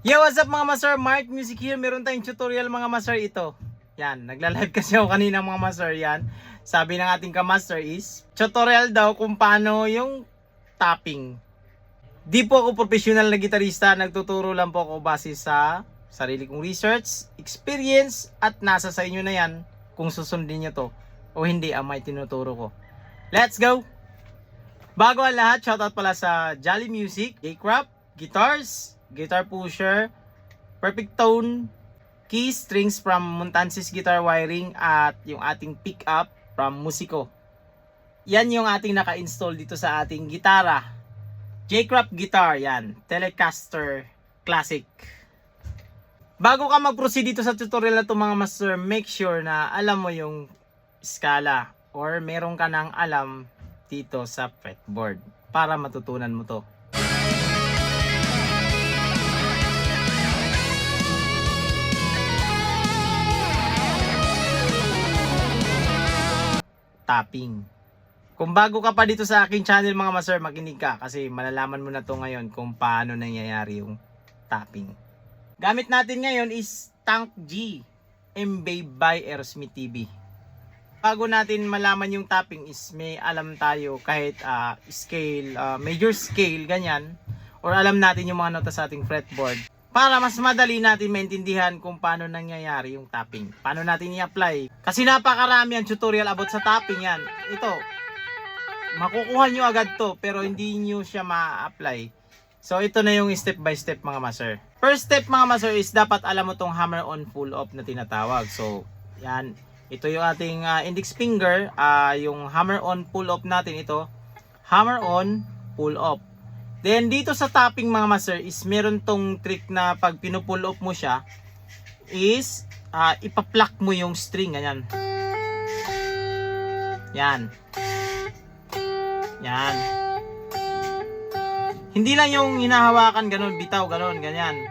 Yo, what's up mga master? Mark Music here. Meron tayong tutorial mga master ito. Yan, nagla-live kasi ako kanina mga master. Yan, sabi ng ating ka-master is tutorial daw kung paano yung tapping. Di po ako professional na gitarista. Nagtuturo lang po ako base sa sarili kong research, experience, at nasa sa inyo na yan kung susundin nyo to o hindi ang may tinuturo ko. Let's go! Bago ang lahat, shoutout pala sa Jolly Music, J-Crop, Guitars, Guitar Pusher, Perfect Tone, keys, strings from Montansis Guitar Wiring, at yung ating pickup from Musico. Yan yung ating naka-install dito sa ating gitara. J-Crop Guitar, yan. Telecaster Classic. Bago ka mag-proceed dito sa tutorial na ito mga master, make sure na alam mo yung skala or meron ka nang alam dito sa fretboard para matutunan mo to. Tapping. Kung bago ka pa dito sa aking channel mga master, makinig ka kasi malalaman mo na to ngayon kung paano nangyayari yung tapping. Gamit natin ngayon is Tank G M-Babe by Aerosmith TV. Bago natin malaman yung tapping is may alam tayo kahit scale, major scale, ganyan, or alam natin yung mga nota sa ating fretboard para mas madali natin maintindihan kung paano nangyayari yung tapping. Paano natin i-apply. Kasi napakarami ang tutorial about sa tapping yan. Ito, makukuha nyo agad to pero hindi nyo siya ma-apply. So ito na yung step by step mga master. First step mga master is dapat alam mo tong hammer on pull off na tinatawag. So yan, ito yung ating index finger, yung hammer on pull off natin ito. Hammer on pull off. Then dito sa tapping mga master is meron tong trick na pag pinupull off mo siya is ipa-pluck mo yung string ganyan. Yan. Yan. Hindi lang yung hinahawakan ganun, bitaw ganun, ganyan.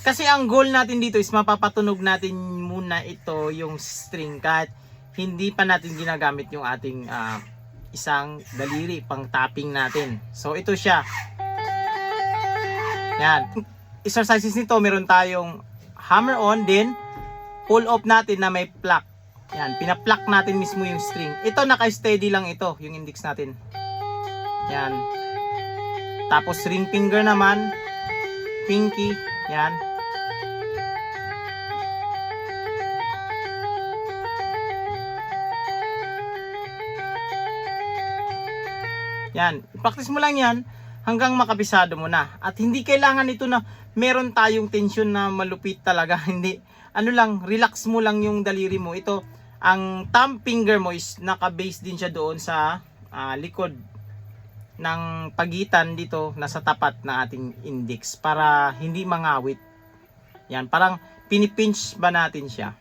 Kasi ang goal natin dito is mapapatunog natin muna ito yung string kahit hindi pa natin ginagamit yung ating isang daliri pang tapping natin. So ito siya. Yan. Exercises nito meron tayong hammer on din pull off natin na may pluck. Yan, pina-pluck natin mismo yung string. Ito naka-steady lang ito, yung index natin. Yan. Tapos ring finger naman, pinky, yan. Yan, practice mo lang yan hanggang makabisado mo na. At hindi kailangan ito na meron tayong tension na malupit talaga. Hindi, ano lang, relax mo lang yung daliri mo. Ito, ang thumb finger mo is naka-base din siya doon sa likod ng pagitan dito, nasa tapat na ating index para hindi mangawit. Yan, parang pinipinch ba natin siya.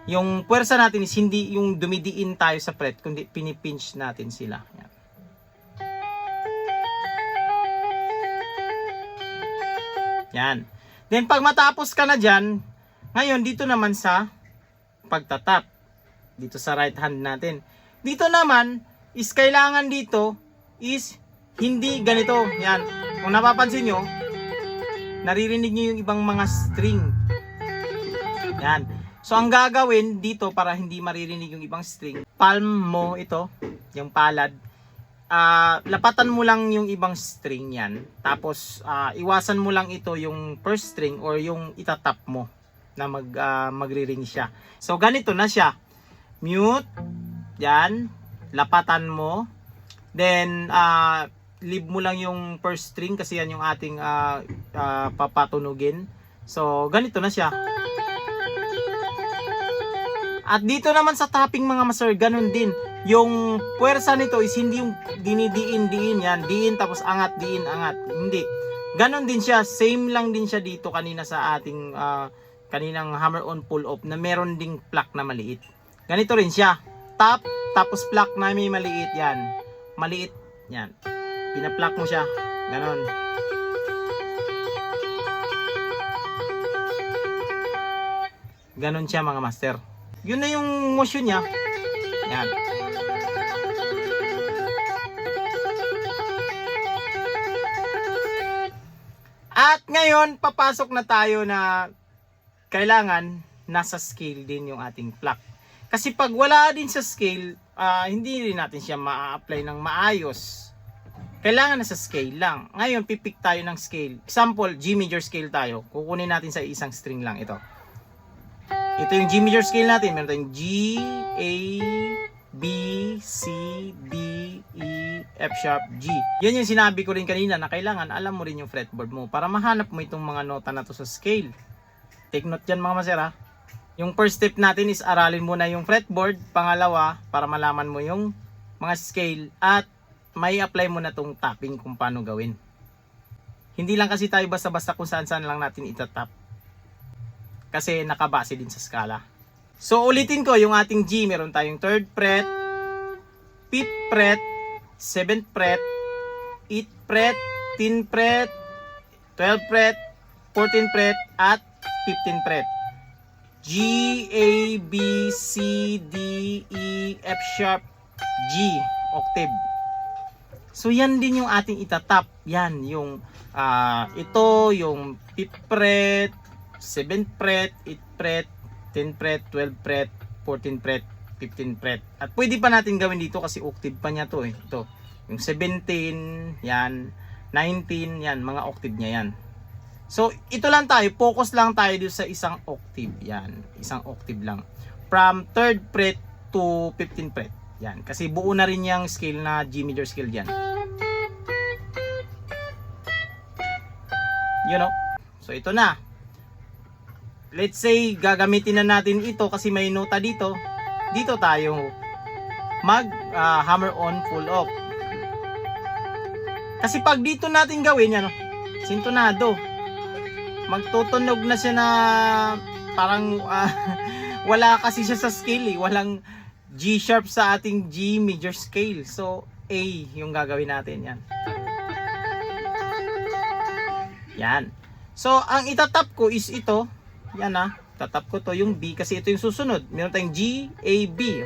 Yung puwersa natin is hindi yung dumidiin tayo sa fret, kundi pinipinch natin sila. Yan. Yan. Then pag matapos ka na dyan, ngayon dito naman sa pagtatap. Dito sa right hand natin. Dito naman is kailangan dito is hindi ganito. Yan. Kung napapansin nyo, naririnig nyo yung ibang mga string. Yan. So ang gagawin dito para hindi maririnig yung ibang string, palm mo ito, yung palad. Lapatan mo lang yung ibang string yan. Tapos iwasan mo lang ito yung first string or yung itatap mo na magri-ring siya. So ganito na siya. Mute. Yan. Lapatan mo. Then leave mo lang yung first string kasi yan yung ating papatunugin. So ganito na siya. At dito naman sa tapping mga master, ganun din. Yung puwersa nito is hindi yung dinidiin-diin yan. Diin tapos angat, diin, angat. Hindi. Ganun din siya. Same lang din siya dito kanina sa ating kaninang hammer on pull off na meron ding pluck na maliit. Ganito rin siya. Tap, tapos pluck na may maliit. Yan. Maliit. Yan. Pina-pluck mo siya. Ganon. Ganon siya mga master. Yun na yung motion niya. Yan. At ngayon, papasok na tayo na kailangan nasa scale din yung ating pluck. Kasi pag wala din sa scale, hindi rin natin siya ma-apply ng maayos. Kailangan nasa scale lang. Ngayon, pipick tayo ng scale. Example, G major scale tayo. Kukunin natin sa isang string lang ito. Ito yung G major scale natin. Meron tayong G, A, B, C, D, E, F sharp, G. Yan yung sinabi ko rin kanina na kailangan alam mo rin yung fretboard mo para mahanap mo itong mga nota na to sa scale. Take note dyan mga maser ha. Yung first step natin is aralin muna yung fretboard. Pangalawa, para malaman mo yung mga scale at may apply mo na tong tapping kung paano gawin. Hindi lang kasi tayo basta-basta kung saan-saan lang natin itatap. Kasi nakabase din sa skala. So ulitin ko yung ating G. Meron tayong 3rd fret, 5th fret, 7th fret, 8th fret, 10th fret, 12th fret, 14th fret, at 15th fret. G, A, B, C, D, E, F sharp, G, octave. So yan din yung ating itatap. Yan yung ito yung 5th fret, 7th fret, 8th fret, 10th fret, 12th fret, 14th fret, 15th fret. At pwede pa natin gawin dito kasi octave pa niya to eh. Ito, yung 17, yan, 19, yan, mga octave niya yan. So ito lang tayo, focus lang tayo dito sa isang octave. Yan, isang octave lang. From 3rd fret to 15th fret. Yan, kasi buo na rin yung scale na G major scale diyan. You know? So ito na. Let's say gagamitin na natin ito kasi may nota dito. Dito tayo mag hammer on full off. Kasi pag dito natin gawin yan, sintonado. Magtutunog na siya na parang wala kasi siya sa scale eh. Walang G sharp sa ating G major scale. So A yung gagawin natin yan. Yan. So ang itatap ko is ito. Yan tatap ko to yung B kasi ito yung susunod. Meron tayong G, A, B.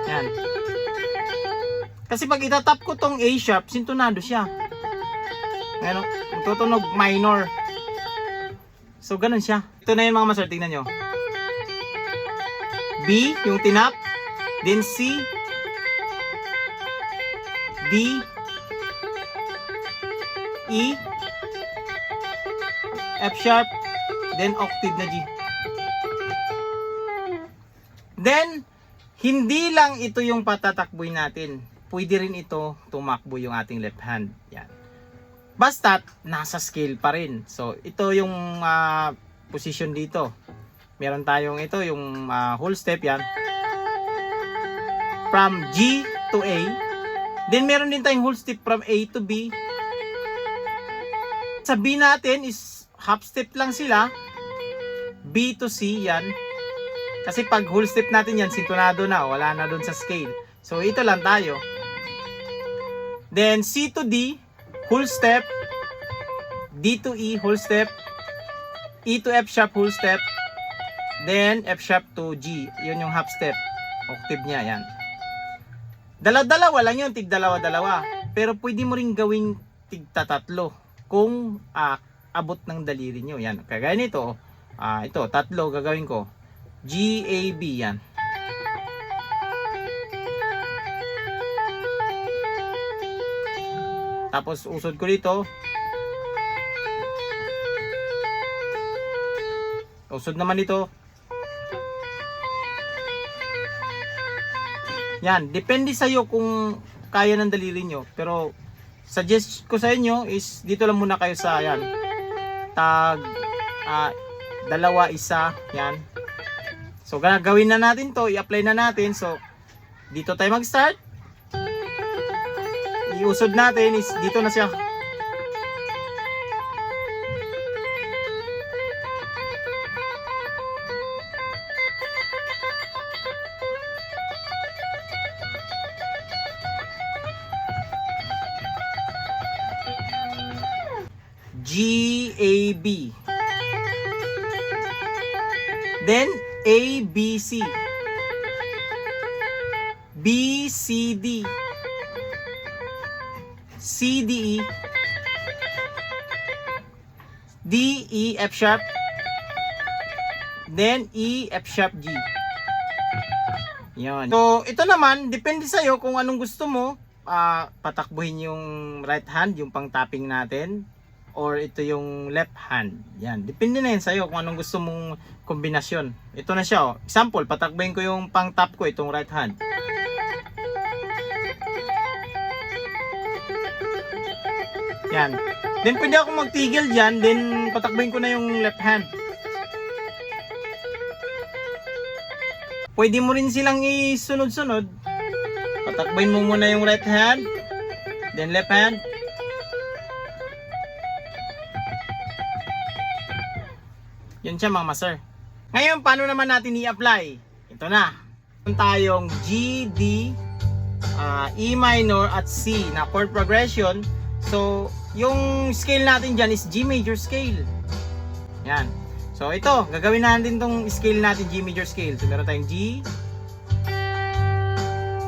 Yan. Kasi pag itatap ko tong A sharp, sintonado siya. Ngayon, tutunog minor. So ganun siya. Ito na yung mga master, tingnan nyo. B, yung tinap. Then C, D, E, F sharp, then octave na G. Then, hindi lang ito yung patatakboy natin. Pwede rin ito tumakbo yung ating left hand. Yan. Basta't, nasa scale pa rin. So, ito yung position dito. Meron tayong ito, yung whole step yan. From G to A. Then, meron din tayong whole step from A to B. Sa B natin is half step lang sila. B to C yan. Kasi pag whole step natin yan, sintonado na. Wala na dun sa scale. So ito lang tayo. Then C to D, whole step. D to E, whole step. E to F sharp, whole step. Then F sharp to G. Yun yung half step. Octave niya yan. Dalawa lang yun. Tig dalawa-dalawa. Pero pwede mo rin gawing tig tatatlo. Kung abot ng daliri nyo. Yan. Kagaya nito. Ito, tatlo gagawin ko. G, A, B. Yan. Tapos usod ko dito. Usod naman dito. Yan. Depende sa'yo kung kaya ng daliri nyo. Pero suggest ko sa inyo is dito lang muna kayo sa yan. Tag dalawa, isa, yan. So gagawin na natin to, i-apply na natin. So dito tayo mag-start. Iusod natin is dito na siya. G, A, B. Then A, B, C. B, C, D. C, D, E. D, E, F sharp, then E, F sharp, G. Yan. So, ito naman, depende sa'yo kung anong gusto mo. Patakbuhin yung right hand, yung pang tapping natin, or ito yung left hand. Yan, depende na yan sa'yo kung anong gusto mong kombinasyon. Ito na siya, oh. Example, patakbuhin ko yung pang tap ko, itong right hand. Yan. Then pwede ako magtigil dyan, then patakbuhin ko na yung left hand. Pwede mo rin silang isunod-sunod. Patakbuhin mo muna yung right hand, then left hand. Yun siya mga master. Ngayon, paano naman natin i-apply? Ito na. Meron tayong G, D, E minor at C na chord progression. So, yung scale natin dyan is G major scale. Yan. So, ito. Gagawin natin tong scale natin, G major scale. So, meron tayong G,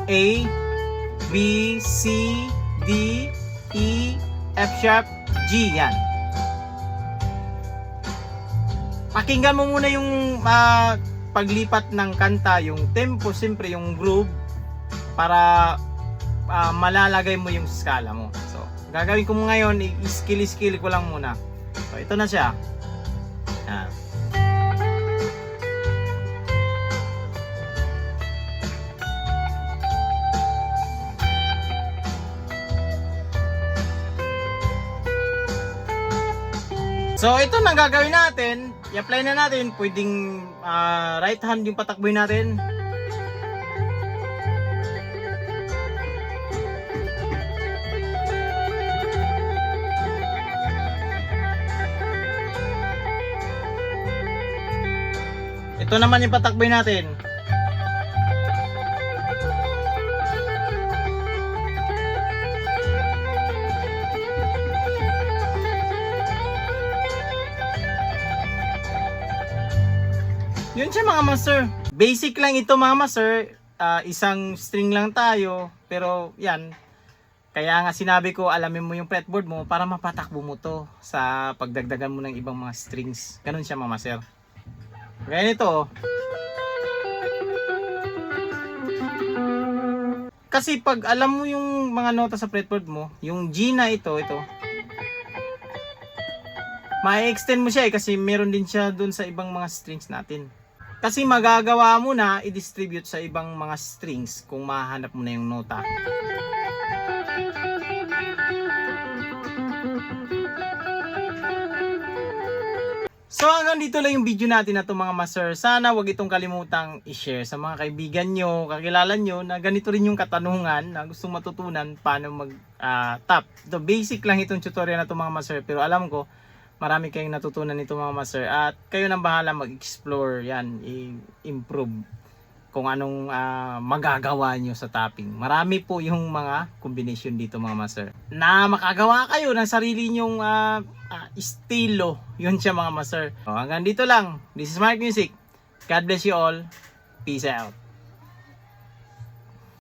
A, B, C, D, E, F sharp, G. Yan. Pakinggan mo muna yung paglipat ng kanta, yung tempo, siyempre yung groove, para malalagay mo yung skala mo. So, gagawin ko mo ngayon, i-skill ko lang muna. So, ito na siya. Yan. So, ito na gagawin natin. I-apply na natin. Pwedeng right hand yung patakboy natin. Ito naman yung patakboy natin. Yun siya mga master. Basic lang ito mga master. Isang string lang tayo. Pero yan. Kaya nga sinabi ko, alamin mo yung fretboard mo para mapatakbo mo to sa pagdagdagan mo ng ibang mga strings. Ganun siya mga master. Kaya nito. Kasi pag alam mo yung mga nota sa fretboard mo, yung G na ito. Ma-extend mo siya kasi meron din siya dun sa ibang mga strings natin. Kasi magagawa mo na i-distribute sa ibang mga strings kung mahanap mo na yung nota. So hanggang dito lang yung video natin na to mga master. Sana wag itong kalimutang i-share sa mga kaibigan nyo, kakilala nyo na ganito rin yung katanungan na gustong matutunan paano mag-tap. Ito basic lang itong tutorial na to mga master, pero alam ko marami kayong natutunan nito mga master at kayo nang bahala mag-explore yan, i-improve kung anong magagawa nyo sa tapping. Marami po yung mga combination dito mga master na makagawa kayo ng sarili nyong estilo. Yun siya mga master. So, hanggang dito lang. This is Mark Music. God bless you all. Peace out.